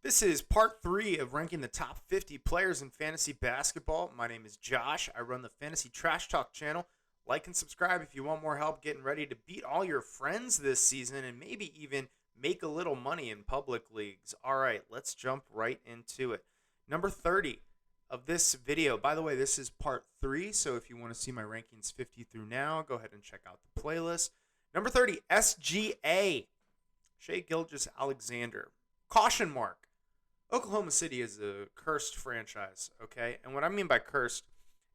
This is part 3 of ranking the top 50 players in fantasy basketball. My name is Josh. I run the Fantasy Trash Talk channel. Like and subscribe if you want more help getting ready to beat all your friends this season and maybe even make a little money in public leagues. All right, let's jump right into it. Number 30 of this video. By the way, this is part 3, so if you want to see my rankings 50 through now, go ahead and check out the playlist. Number 30, SGA, Shai Gilgeous-Alexander. Caution mark. Oklahoma City is a cursed franchise, okay? And what I mean by cursed,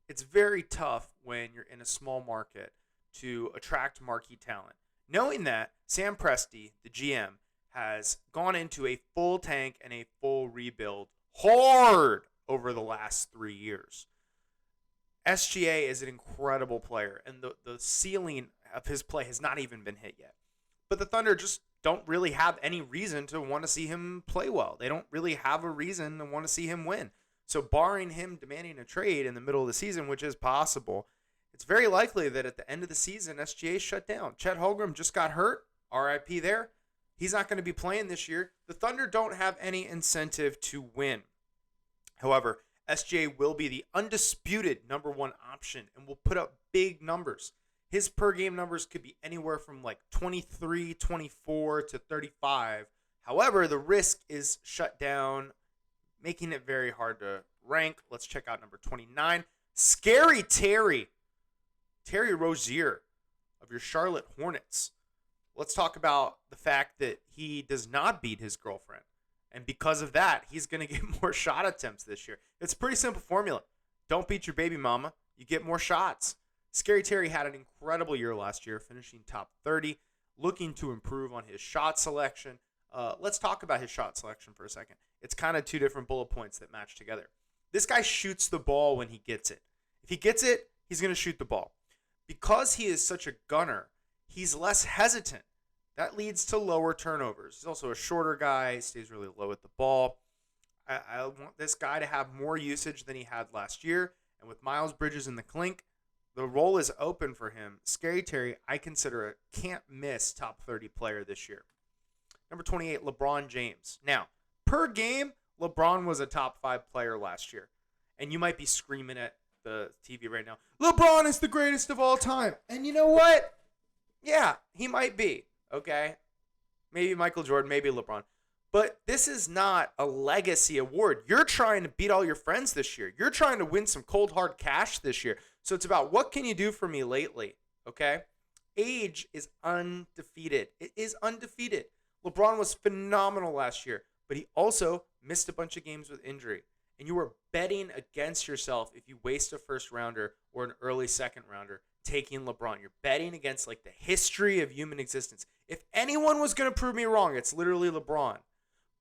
it's very tough when you're in a small market to attract marquee talent. Knowing that, Sam Presti, the GM, has gone into a full tank and a full rebuild hard over the last 3 years. SGA is an incredible player, and the ceiling of his play has not even been hit yet. But the Thunder just don't really have any reason to want to see him play well. They don't really have a reason to want to see him win. So barring him demanding a trade in the middle of the season, which is possible, it's very likely that at the end of the season, SGA is shut down. Chet Holmgren just got hurt. RIP there. He's not going to be playing this year. The Thunder don't have any incentive to win. However, SGA will be the undisputed number one option and will put up big numbers. His per game numbers could be anywhere from like 23, 24 to 35. However, the risk is shut down, making it very hard to rank. Let's check out number 29. Scary Terry Rozier of your Charlotte Hornets. Let's talk about the fact that he does not beat his girlfriend. And because of that, he's going to get more shot attempts this year. It's a pretty simple formula. Don't beat your baby mama. You get more shots. Scary Terry had an incredible year last year, finishing top 30, looking to improve on his shot selection. Let's talk about his shot selection for a second. It's kind of two different bullet points that match together. This guy shoots the ball when he gets it. If he gets it, he's going to shoot the ball. Because he is such a gunner, he's less hesitant. That leads to lower turnovers. He's also a shorter guy. He stays really low at the ball. I want this guy to have more usage than he had last year. And with Miles Bridges in the clink, the role is open for him. Scary Terry, I consider a can't-miss top 30 player this year. Number 28, LeBron James. Now, per game, LeBron was a top 5 player last year. And you might be screaming at the TV right now, LeBron is the greatest of all time. And you know what? Yeah, he might be, okay? Maybe Michael Jordan, maybe LeBron. But this is not a legacy award. You're trying to beat all your friends this year. You're trying to win some cold, hard cash this year. So it's about what can you do for me lately, okay? Age is undefeated. It is undefeated. LeBron was phenomenal last year, but he also missed a bunch of games with injury. And you were betting against yourself if you waste a first rounder or an early second rounder taking LeBron. You're betting against like the history of human existence. If anyone was going to prove me wrong, it's literally LeBron.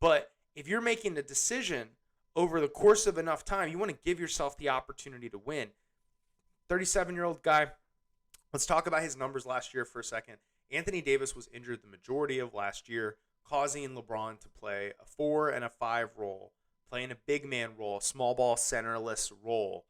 But if you're making a decision over the course of enough time, you want to give yourself the opportunity to win. 37-year-old guy. Let's talk about his numbers last year for a second. Anthony Davis was injured the majority of last year, causing LeBron to play a 4 and a 5 role, playing a big man role, a small ball centerless role.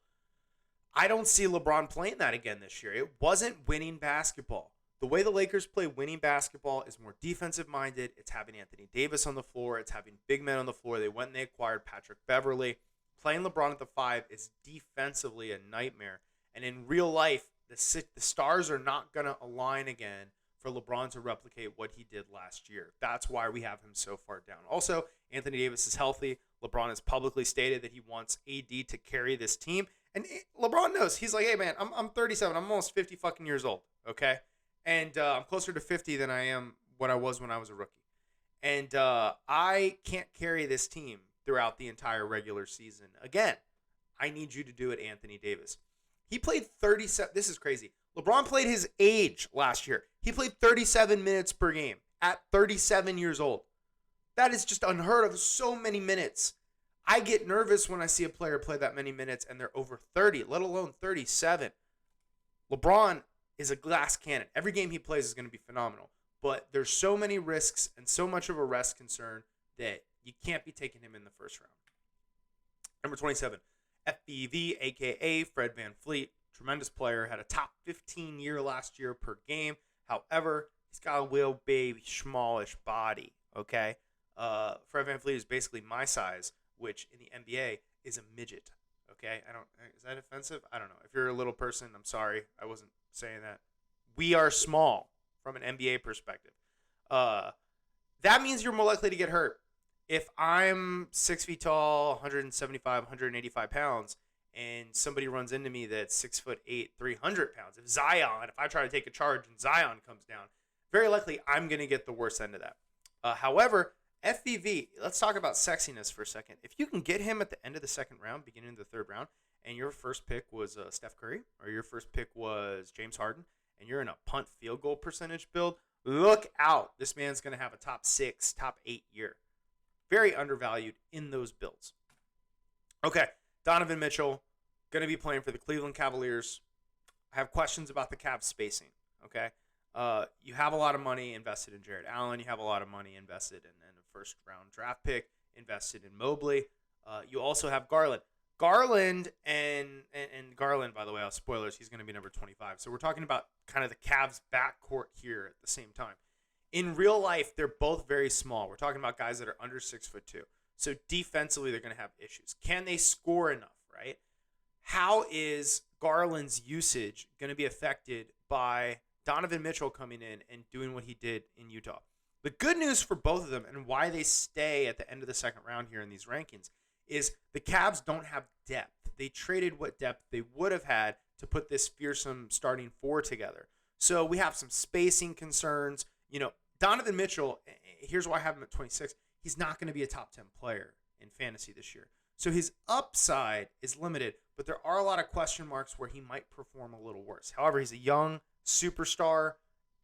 I don't see LeBron playing that again this year. It wasn't winning basketball. The way the Lakers play winning basketball is more defensive-minded. It's having Anthony Davis on the floor. It's having big men on the floor. They went and they acquired Patrick Beverley. Playing LeBron at the 5 is defensively a nightmare. And in real life, the stars are not going to align again for LeBron to replicate what he did last year. That's why we have him so far down. Also, Anthony Davis is healthy. LeBron has publicly stated that he wants AD to carry this team. And LeBron knows. He's like, hey, man, I'm 37. I'm almost 50 fucking years old, okay? And I'm closer to 50 than I am what I was when I was a rookie. And I can't carry this team throughout the entire regular season. Again, I need you to do it, Anthony Davis. He played 37. This is crazy. LeBron played his age last year. He played 37 minutes per game at 37 years old. That is just unheard of. So many minutes. I get nervous when I see a player play that many minutes and they're over 30, let alone 37. LeBron is a glass cannon. Every game he plays is going to be phenomenal. But there's so many risks and so much of a rest concern that you can't be taking him in the first round. Number 27, FBV, a.k.a. Fred VanVleet. Tremendous player. Had a top 15 year last year per game. However, he's got a little baby, smallish body, okay? Fred VanVleet is basically my size, which in the NBA is a midget. Okay, is that offensive? I don't know. If you're a little person, I'm sorry. I wasn't saying that. We are small from an NBA perspective. That means you're more likely to get hurt. If I'm 6 feet tall, 175, 185 pounds, and somebody runs into me that's 6'8", 300 pounds, if I try to take a charge and Zion comes down, very likely I'm going to get the worst end of that. However, FVV, let's talk about sexiness for a second. If you can get him at the end of the second round, beginning of the third round, and your first pick was Steph Curry, or your first pick was James Harden, and you're in a punt field goal percentage build, look out. This man's going to have a top 6, top 8 year. Very undervalued in those builds. Okay, Donovan Mitchell, going to be playing for the Cleveland Cavaliers. I have questions about the Cavs spacing, okay? You have a lot of money invested in Jared Allen. You have a lot of money invested in a first-round draft pick, invested in Mobley. You also have Garland. Garland and Garland, by the way, spoilers, he's going to be number 25. So we're talking about kind of the Cavs backcourt here at the same time. In real life, they're both very small. We're talking about guys that are under 6'2". So defensively, they're going to have issues. Can they score enough, right? How is Garland's usage going to be affected by Donovan Mitchell coming in and doing what he did in Utah? The good news for both of them and why they stay at the end of the second round here in these rankings is the Cavs don't have depth. They traded what depth they would have had to put this fearsome starting four together. So we have some spacing concerns. Donovan Mitchell, here's why I have him at 26. He's not going to be a top 10 player in fantasy this year. So his upside is limited, but there are a lot of question marks where he might perform a little worse. However, he's a young superstar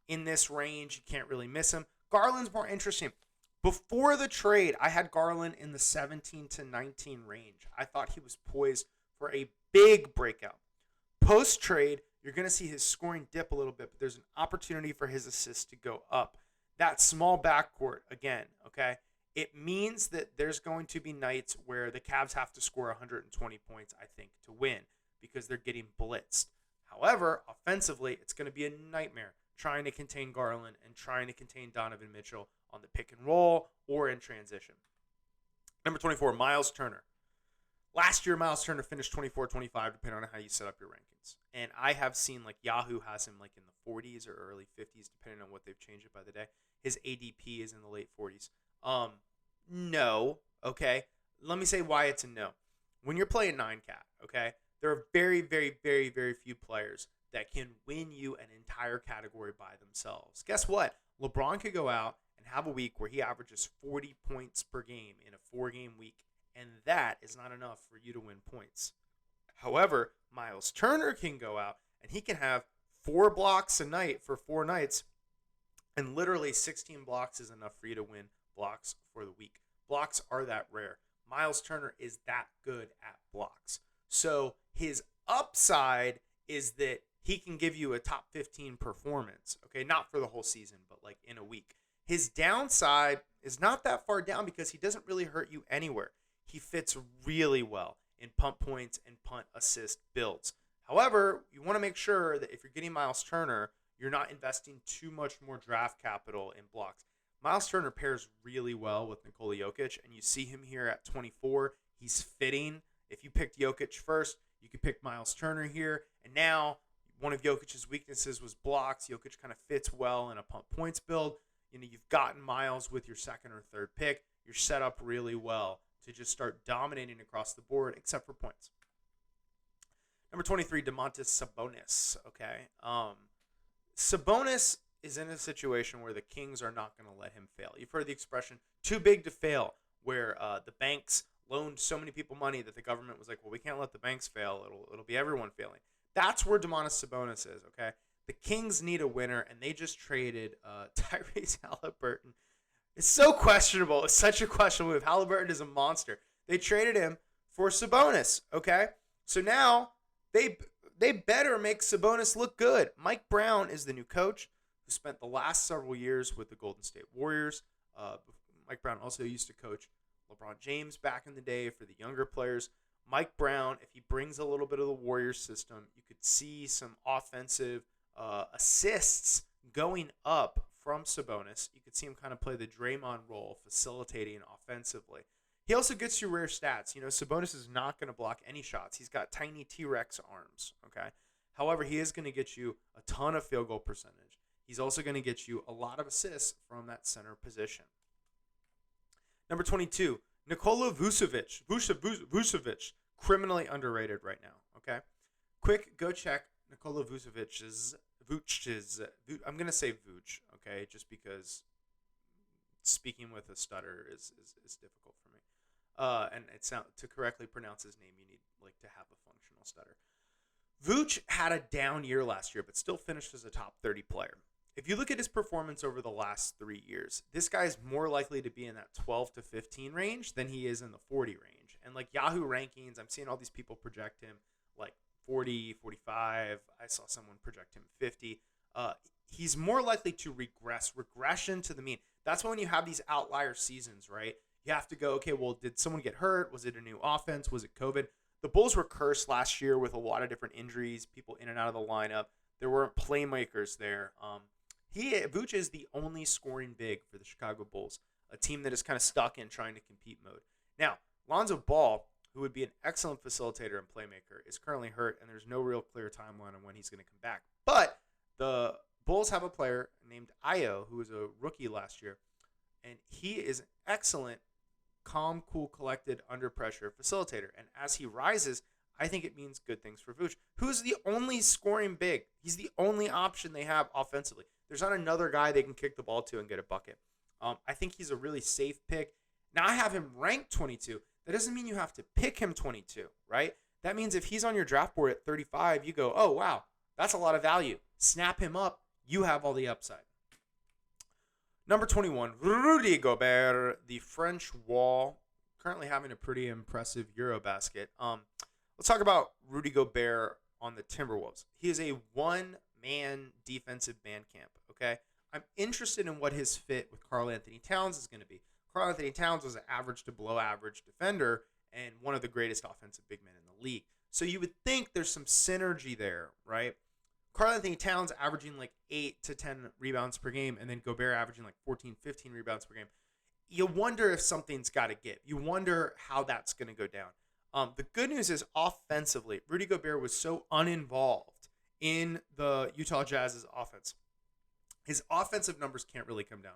in this range. You can't really miss him. Garland's more interesting. Before the trade, I had Garland in the 17 to 19 range. I thought he was poised for a big breakout. Post-trade, you're going to see his scoring dip a little bit, but there's an opportunity for his assists to go up. That small backcourt, again, okay, it means that there's going to be nights where the Cavs have to score 120 points, I think, to win because they're getting blitzed. However, offensively, it's going to be a nightmare trying to contain Garland and trying to contain Donovan Mitchell on the pick and roll or in transition. Number 24, Myles Turner. Last year, Myles Turner finished 24-25, depending on how you set up your rankings. And I have seen, Yahoo has him, in the 40s or early 50s, depending on what they've changed it by the day. His ADP is in the late 40s. No, okay? Let me say why it's a no. When you're playing 9-cat, okay, there are very, very, very, very few players that can win you an entire category by themselves. Guess what? LeBron could go out and have a week where he averages 40 points per game in a 4-game week, and that is not enough for you to win points. However, Myles Turner can go out and he can have 4 blocks a night for 4 nights, and literally 16 blocks is enough for you to win blocks for the week. Blocks are that rare. Myles Turner is that good at blocks. So his upside is that he can give you a top 15 performance, okay? Not for the whole season, but in a week. His downside is not that far down because he doesn't really hurt you anywhere. He fits really well in punt points and punt assist builds. However, you want to make sure that if you're getting Myles Turner, you're not investing too much more draft capital in blocks. Myles Turner pairs really well with Nikola Jokic, and you see him here at 24. He's fitting. If you picked Jokic first, you could pick Myles Turner here. And now, one of Jokic's weaknesses was blocks. Jokic kind of fits well in a punt points build. You've gotten Myles with your second or third pick. You're set up really well to just start dominating across the board, except for points. Number 23, Domantas Sabonis. Okay, Sabonis is in a situation where the Kings are not going to let him fail. You've heard the expression "too big to fail," where the banks loaned so many people money that the government was like, "Well, we can't let the banks fail. It'll be everyone failing." That's where Domantas Sabonis is. Okay, the Kings need a winner, and they just traded Tyrese Halliburton. It's so questionable. It's such a questionable move. Halliburton is a monster. They traded him for Sabonis, okay? So now they better make Sabonis look good. Mike Brown is the new coach who spent the last several years with the Golden State Warriors. Mike Brown also used to coach LeBron James back in the day for the younger players. Mike Brown, if he brings a little bit of the Warriors system, you could see some offensive assists going up from Sabonis. You could see him kind of play the Draymond role, facilitating offensively. He also gets you rare stats. You know, Sabonis is not going to block any shots. He's got tiny T-Rex arms, okay? However, he is going to get you a ton of field goal percentage. He's also going to get you a lot of assists from that center position. Number 22, Nikola Vucevic. Vucevic, criminally underrated right now, okay? Quick, go check Nikola Vucevic's, I'm going to say Vooch, okay, just because speaking with a stutter is difficult for me. And to correctly pronounce his name, you need like to have a functional stutter. Vooch had a down year last year, but still finished as a top 30 player. If you look at his performance over the last 3 years, this guy is more likely to be in that 12 to 15 range than he is in the 40 range. And like Yahoo rankings, I'm seeing all these people project him like 40, 45. I saw someone project him 50. He's more likely to regression to the mean. That's when you have these outlier seasons, right? You have to go, okay, well, did someone get hurt? Was it a new offense? Was it COVID? The Bulls were cursed last year with a lot of different injuries, people in and out of the lineup. There weren't playmakers there. Vooch is the only scoring big for the Chicago Bulls, a team that is kind of stuck in trying to compete mode. Now, Lonzo Ball, who would be an excellent facilitator and playmaker, is currently hurt, and there's no real clear timeline on when he's going to come back. But the Bulls have a player named Io, who was a rookie last year, and he is an excellent, calm, cool, collected, under pressure facilitator. And as he rises, I think it means good things for Vooch, who's the only scoring big. He's the only option they have offensively. There's not another guy they can kick the ball to and get a bucket. I think he's a really safe pick. Now, I have him ranked 22. That doesn't mean you have to pick him 22, right? That means if he's on your draft board at 35, you go, oh, wow, that's a lot of value. Snap him up. You have all the upside. Number 21, Rudy Gobert, the French Wall, currently having a pretty impressive Eurobasket. Let's talk about Rudy Gobert on the Timberwolves. He is a one-man defensive band camp, okay? I'm interested in what his fit with Karl Anthony Towns is going to be. Karl Anthony Towns was an average to below average defender and one of the greatest offensive big men in the league. So you would think there's some synergy there, right? Karl Anthony Towns averaging like 8 to 10 rebounds per game, and then Gobert averaging like 14, 15 rebounds per game. You wonder if something's got to give. You wonder how that's going to go down. The good news is offensively, Rudy Gobert was so uninvolved in the Utah Jazz's offense. His offensive numbers can't really come down.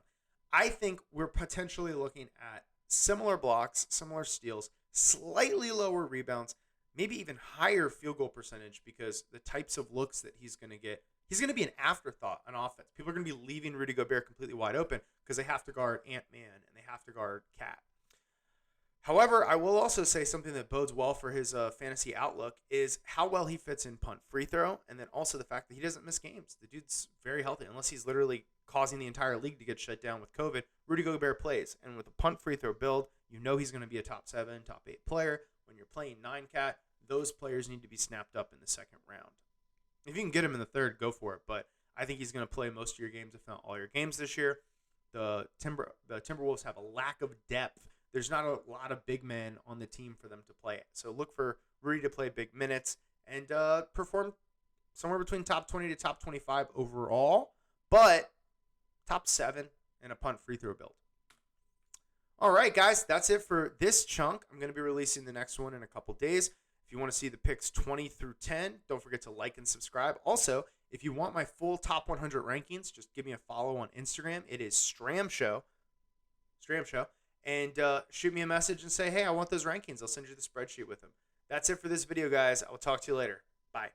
I think we're potentially looking at similar blocks, similar steals, slightly lower rebounds, maybe even higher field goal percentage because the types of looks that he's going to get, he's going to be an afterthought on offense. People are going to be leaving Rudy Gobert completely wide open because they have to guard Ant-Man and they have to guard Cat. However, I will also say something that bodes well for his fantasy outlook is how well he fits in punt free throw, and then also the fact that he doesn't miss games. The dude's very healthy, unless he's literally causing the entire league to get shut down with COVID. Rudy Gobert plays, and with a punt free throw build, you know he's going to be a top 7, top 8 player. When you're playing 9-cat, those players need to be snapped up in the second round. If you can get him in the third, go for it, but I think he's going to play most of your games, if not all your games this year. The Timberwolves have a lack of depth. There's not a lot of big men on the team for them to play it. So look for Rudy to play big minutes and perform somewhere between top 20 to top 25 overall, but top 7 in a punt free throw build. All right, guys, that's it for this chunk. I'm going to be releasing the next one in a couple days. If you want to see the picks 20 through 10, don't forget to like and subscribe. Also, if you want my full top 100 rankings, just give me a follow on Instagram. It is Stram Show. And shoot me a message and say, hey, I want those rankings. I'll send you the spreadsheet with them. That's it for this video, guys. I will talk to you later. Bye.